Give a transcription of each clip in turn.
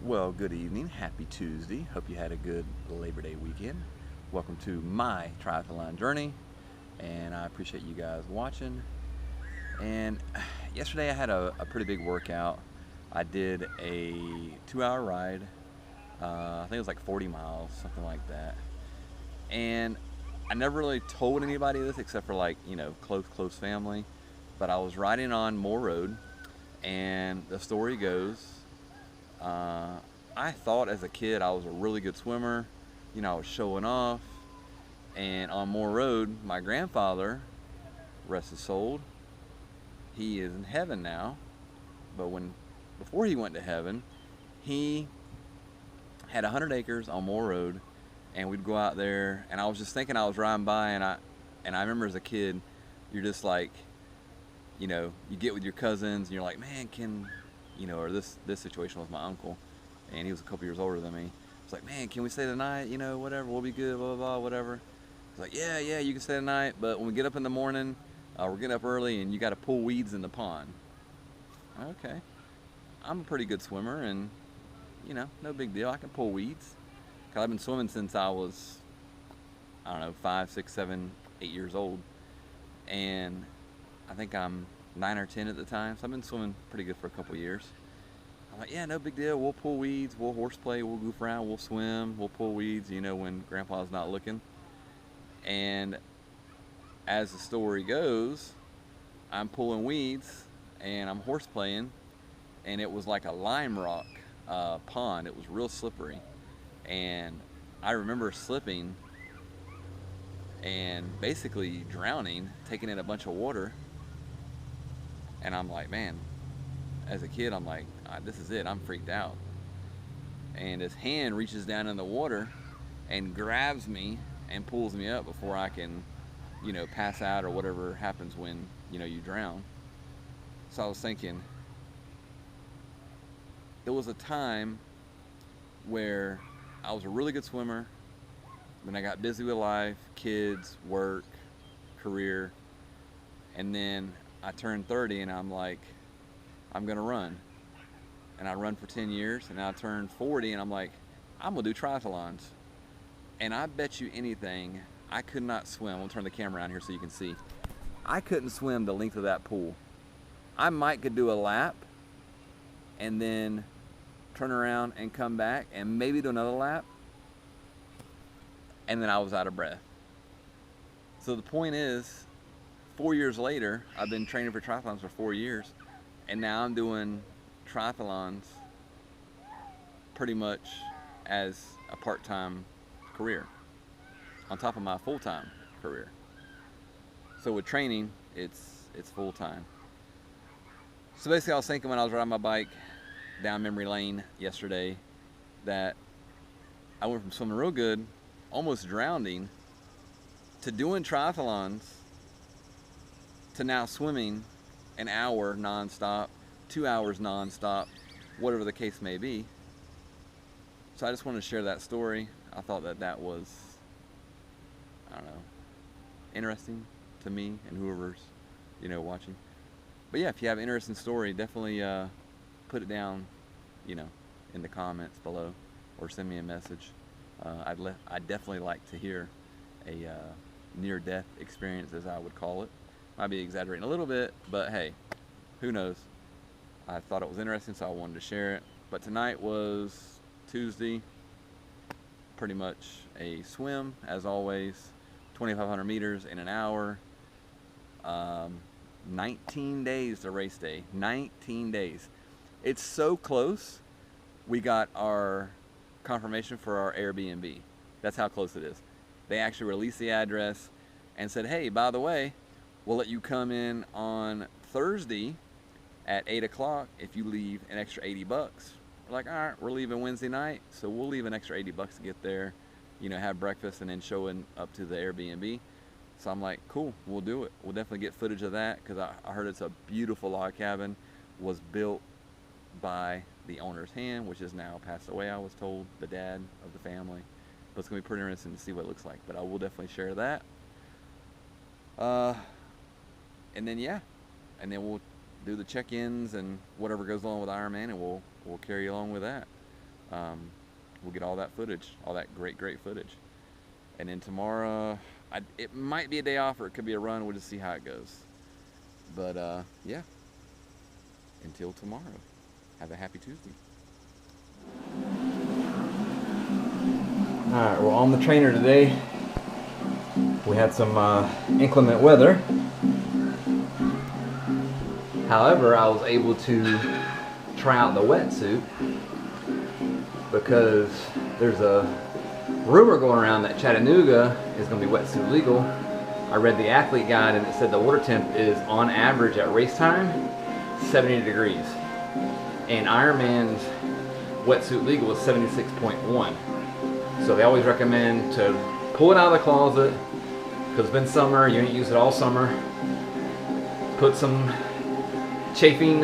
Well, good evening. Happy Tuesday. Hope you had a good Labor Day weekend. Welcome to my triathlon journey, and I appreciate you guys watching. And yesterday I had a pretty big workout. I did a 2-hour ride. I think it was like 40 miles, something like that. And I never really told anybody this except for close family. But I was riding on Moore Road, and the story goes, uh, I thought as a kid I was a really good swimmer. I was showing off. And on Moore Road, my grandfather, rest his soul, he is in heaven now. But before he went to heaven, he had 100 acres on Moore Road, and we'd go out there. And I was just thinking, I was riding by, and I remember as a kid, you're just like, you get with your cousins, and you're like, man, or this situation was my uncle, and he was a couple years older than me. It's like, man, can we stay the night? Whatever, we'll be good, blah, blah, blah, whatever. It's like, yeah, you can stay the night, but when we get up in the morning, we're getting up early, and you got to pull weeds in the pond. Okay. I'm a pretty good swimmer, and, no big deal. I can pull weeds. 'Cause I've been swimming since I was, I don't know, 5, 6, 7, 8 years old. And I think I'm 9 or 10 at the time, so I've been swimming pretty good for a couple years. I'm like, yeah, no big deal. We'll pull weeds, we'll horseplay, we'll goof around, we'll swim, we'll pull weeds, when Grandpa's not looking. And as the story goes, I'm pulling weeds and I'm horseplaying, and it was like a lime rock pond. It was real slippery, and I remember slipping and basically drowning, taking in a bunch of water. And I'm like, man, as a kid, I'm like, this is it. I'm freaked out. And his hand reaches down in the water and grabs me and pulls me up before I can, pass out or whatever happens when, you drown. So I was thinking, there was a time where I was a really good swimmer. Then I got busy with life, kids, work, career. And then I turned 30 and I'm like, I'm going to run. And I run for 10 years, and now I turned 40 and I'm like, I'm going to do triathlons. And I bet you anything, I could not swim. I'll turn the camera around here so you can see. I couldn't swim the length of that pool. I could do a lap and then turn around and come back and maybe do another lap. And then I was out of breath. So the point is, 4 years later, I've been training for triathlons for 4 years, and now I'm doing triathlons pretty much as a part-time career on top of my full-time career. So with training, it's full-time. So basically, I was thinking when I was riding my bike down memory lane yesterday that I went from swimming real good, almost drowning, to doing triathlons, to now swimming an hour nonstop, 2 hours nonstop, whatever the case may be. So I just wanted to share that story. I thought that was, I don't know, interesting to me and whoever's, watching. But yeah, if you have an interesting story, definitely put it down, in the comments below, or send me a message. I'd definitely like to hear a near-death experience, as I would call it. Might be exaggerating a little bit, but hey, who knows? I thought it was interesting, so I wanted to share it. But tonight was Tuesday, pretty much a swim, as always, 2,500 meters in an hour. 19 days to race day. 19 days. It's so close. We got our confirmation for our Airbnb. That's how close it is. They actually released the address and said, hey, by the way, we'll let you come in on Thursday at 8 o'clock if you leave an extra 80 bucks. We're like, all right, we're leaving Wednesday night, so we'll leave an extra 80 bucks to get there, have breakfast and then showing up to the Airbnb. So I'm like, cool, we'll do it. We'll definitely get footage of that, because I heard it's a beautiful log cabin, was built by the owner's hand, which is now passed away, I was told, the dad of the family. But it's going to be pretty interesting to see what it looks like. But I will definitely share that. And then, yeah. And then we'll do the check-ins and whatever goes along with Ironman, and we'll carry along with that. we'll get all that footage, all that great footage. And then tomorrow, it might be a day off or it could be a run. We'll just see how it goes. But yeah, until tomorrow, have a happy Tuesday. All right, we're on the trainer today. We had some inclement weather. However, I was able to try out the wetsuit because there's a rumor going around that Chattanooga is going to be wetsuit legal. I read the athlete guide and it said the water temp is on average at race time 70 degrees. And Ironman's wetsuit legal is 76.1. So they always recommend to pull it out of the closet because it's been summer, you ain't used it all summer. Put some chafing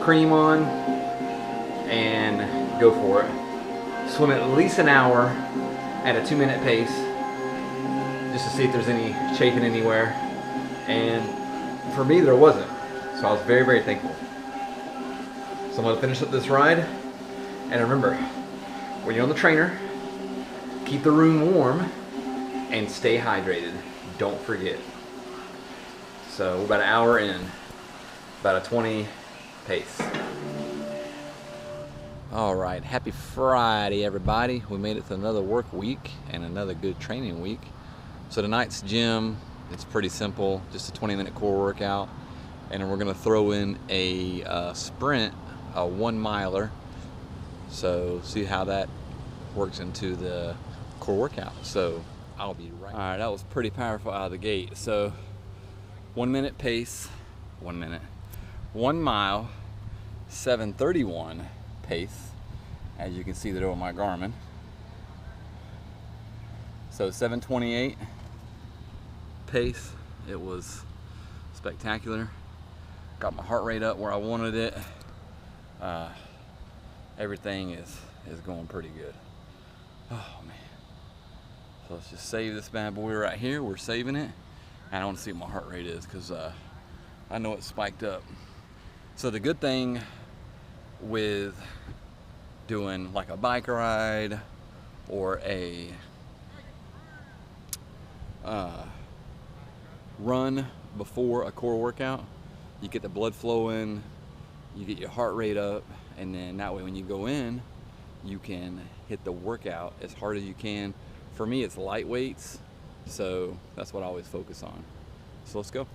cream on and go for it. Swim at least an hour at a 2-minute pace just to see if there's any chafing anywhere. And for me, there wasn't. So I was very thankful. So I'm gonna finish up this ride. And remember, when you're on the trainer, keep the room warm and stay hydrated. Don't forget. So we're about an hour in, about a 20 pace. All right, happy Friday, everybody. We made it to another work week and another good training week. So tonight's gym, it's pretty simple, just a 20-minute core workout. And then we're gonna throw in a sprint, a 1-miler. So see how that works into the core workout. So I'll be right. All right, that was pretty powerful out of the gate. So 1-minute pace, 1 minute, 1 mile, 7:31 pace, as you can see there on my Garmin. So 7:28 pace, it was spectacular. Got my heart rate up where I wanted it. Everything is going pretty good. Oh man. So let's just save this bad boy right here. We're saving it. I don't want to see what my heart rate is because I know it's spiked up. So the good thing with doing like a bike ride or a run before a core workout, you get the blood flowing, you get your heart rate up, and then that way when you go in, you can hit the workout as hard as you can. For me, it's light weights, so that's what I always focus on. So let's go.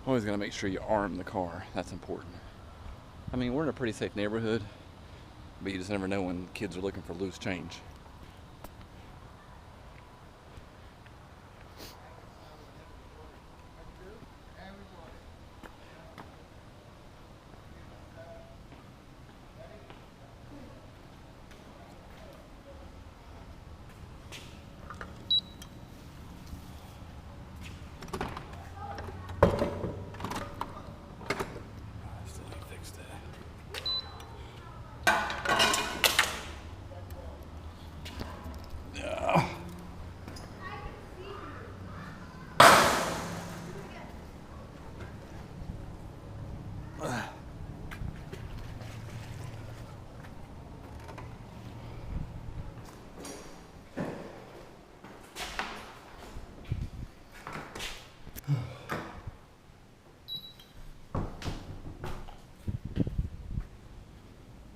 Always gotta make sure you arm the car. That's important. I mean, we're in a pretty safe neighborhood, but you just never know when kids are looking for loose change.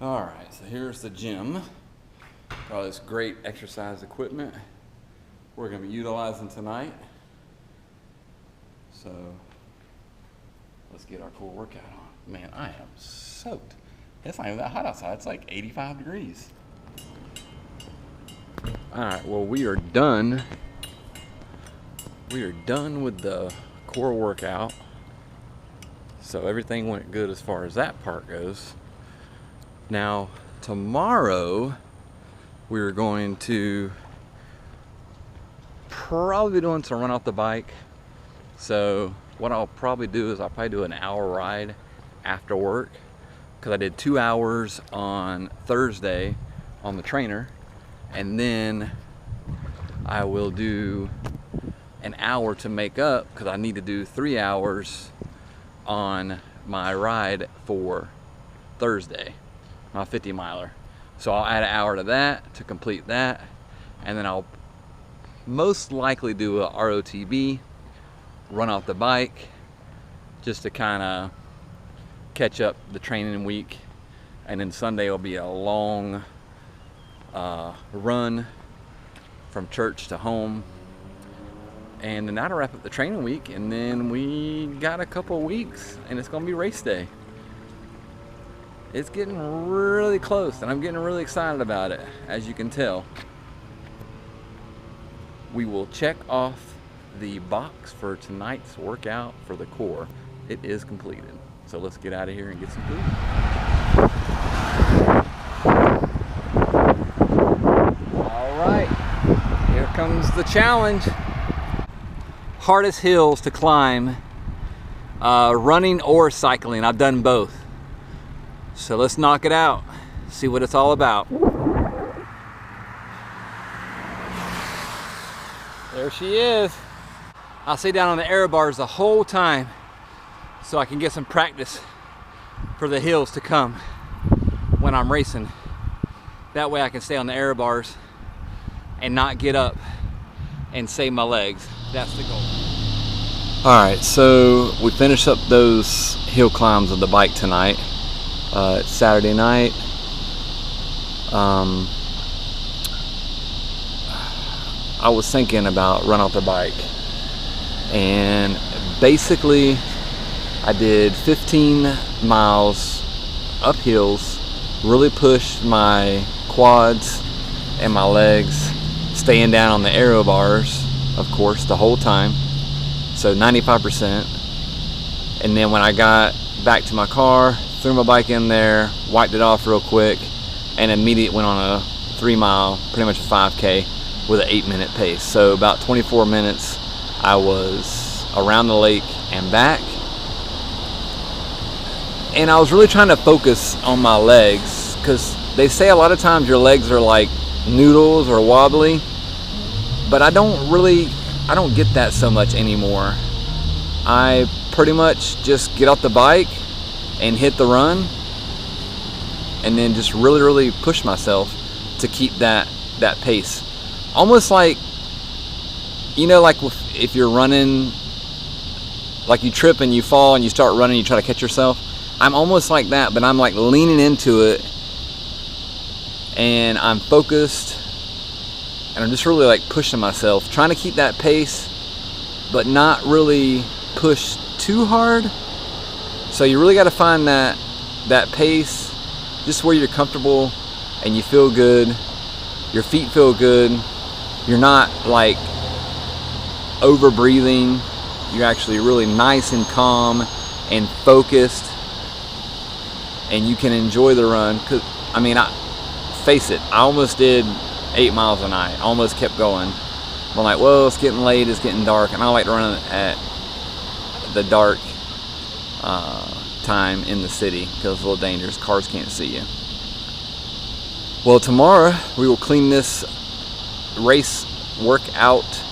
All right, so here's the gym. Got all this great exercise equipment we're gonna be utilizing tonight. So let's get our core workout on. Man, I am soaked. It's not even that hot outside. It's like 85 degrees. All right, well, we are done. We are done with the core workout. So everything went good as far as that part goes. Now, tomorrow, we're going to probably be doing some run off the bike. So what I'll probably do is I'll probably do an hour ride after work. because I did 2 hours on Thursday on the trainer, and then I will do an hour to make up because I need to do 3 hours on my ride for Thursday, my 50 miler. So I'll add an hour to that to complete that, and then I'll most likely do a ROTB, run off the bike, just to kind of catch up the training week, and then Sunday will be a long run from church to home, and then that'll wrap up the training week, and then we got a couple weeks and it's gonna be race day. It's getting really close and I'm getting really excited about it, as you can tell. We will check off the box for tonight's workout for the core. It is completed. So let's get out of here and get some food. All right, here comes the challenge. Hardest hills to climb, running or cycling. I've done both. So let's knock it out, see what it's all about. There she is. I'll stay down on the aero bars the whole time so I can get some practice for the hills to come when I'm racing. That way I can stay on the aero bars and not get up and save my legs. That's the goal. All right, so we finished up those hill climbs of the bike tonight. It's Saturday night. I was thinking about running off the bike, and basically I did 15 miles up hills, really pushed my quads and my legs, staying down on the aero bars, of course, the whole time, so 95%. And then when I got back to my car, threw my bike in there, wiped it off real quick, and immediately went on a 3 mile, pretty much a 5K with an 8-minute pace. So about 24 minutes I was around the lake and back. And I was really trying to focus on my legs, because they say a lot of times your legs are like noodles or wobbly, but I don't get that so much anymore. I pretty much just get off the bike and hit the run, and then just really push myself to keep that pace. Almost like, you know, like if you're running, like you trip and you fall and you start running, you try to catch yourself. I'm almost like that, but I'm like leaning into it and I'm focused and I'm just really like pushing myself, trying to keep that pace but not really push too hard. So you really got to find that pace just where you're comfortable and you feel good, your feet feel good, you're not like over breathing, you're actually really nice and calm and focused, and you can enjoy the run. Cause I mean, face it, I almost did 8 miles a night, almost kept going. I'm like, well, it's getting late, it's getting dark, and I like to run at the dark time in the city because it's a little dangerous, cars can't see you. Well, tomorrow we will clean this race workout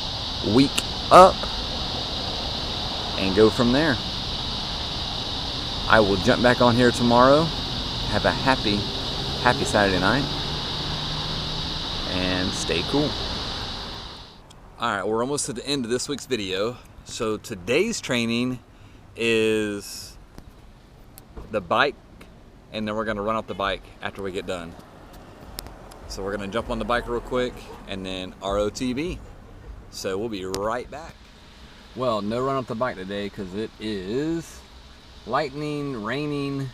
week up and go from there. I will jump back on here tomorrow. Have a happy Saturday night and stay cool. All right, we're almost at the end of this week's video. So today's training is the bike, and then we're gonna run off the bike after we get done. So we're gonna jump on the bike real quick and then ROTB. So we'll be right back. Well, no run off the bike today because it is lightning, raining,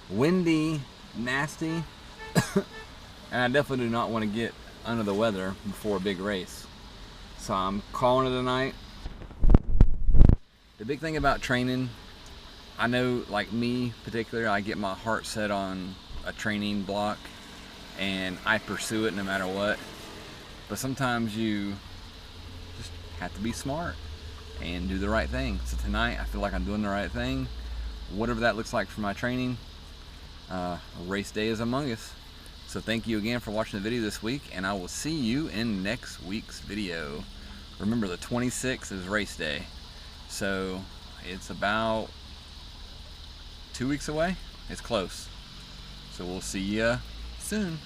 windy, nasty. And I definitely do not want to get under the weather before a big race. So I'm calling it a night. The big thing about training, I know, like me particularly, I get my heart set on a training block and I pursue it no matter what. But sometimes you just have to be smart and do the right thing. So tonight I feel like I'm doing the right thing. Whatever that looks like for my training, Race day is among us. So thank you again for watching the video this week, and I will see you in next week's video. Remember, the 26th is race day, so it's about 2 weeks away. It's close. So we'll see ya soon.